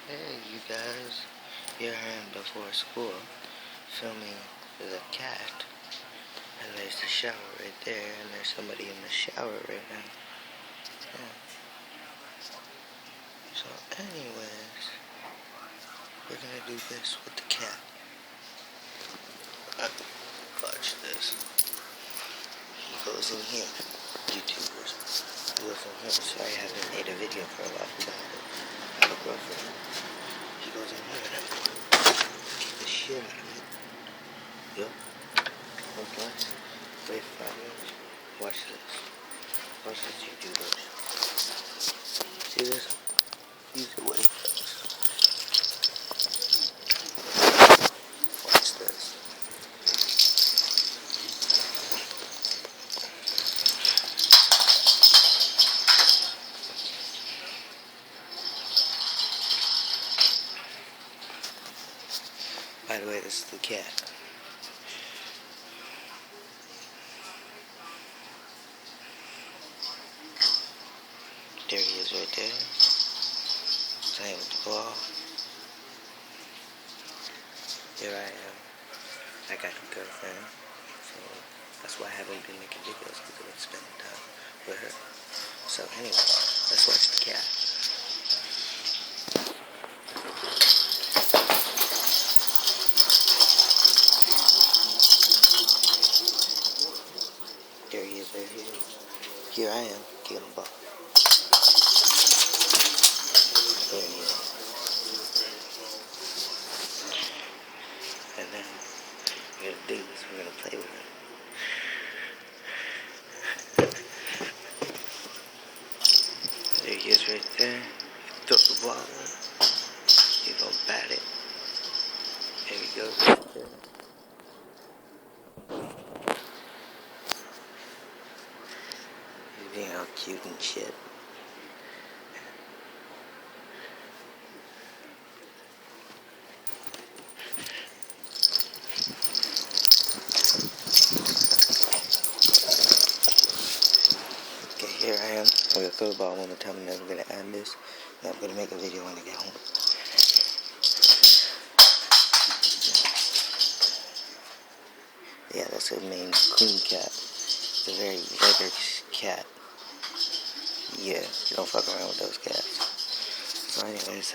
Hey you guys, here I am before school filming the cat, and there's the shower right there, and there's somebody in the shower right now. Yeah. So anyways, we're gonna do this with the cat. Watch this. He goes in here. YouTubers. He goes in here. Sorry I haven't made a video for a long time. I have a girlfriend. He goes in here and kick the shit out of me. Yup. Okay. Wait 5 minutes. Watch this. Watch this, YouTubers. See this? Use it what it does. Watch this. By the way, this is the cat. There he is right there. Playing with the ball. Here I am. I got a girlfriend. So that's why I haven't been making videos, because I've been spending time with her. So anyway, let's watch the cat. There he is right here. Here I am, getting the ball. There he is. And then we're gonna do this, we're gonna play with him. There he is right there. Throw the ball in. You're gonna bat it. There he goes right there. He's being all cute and shit. Okay, here I am. I'm gonna throw the ball one more time and then we're gonna end this. And I'm gonna make a video when I get home. Yeah, that's a Maine Coon cat. It's a very regular cat. Yeah, you don't fuck around with those cats. So anyways.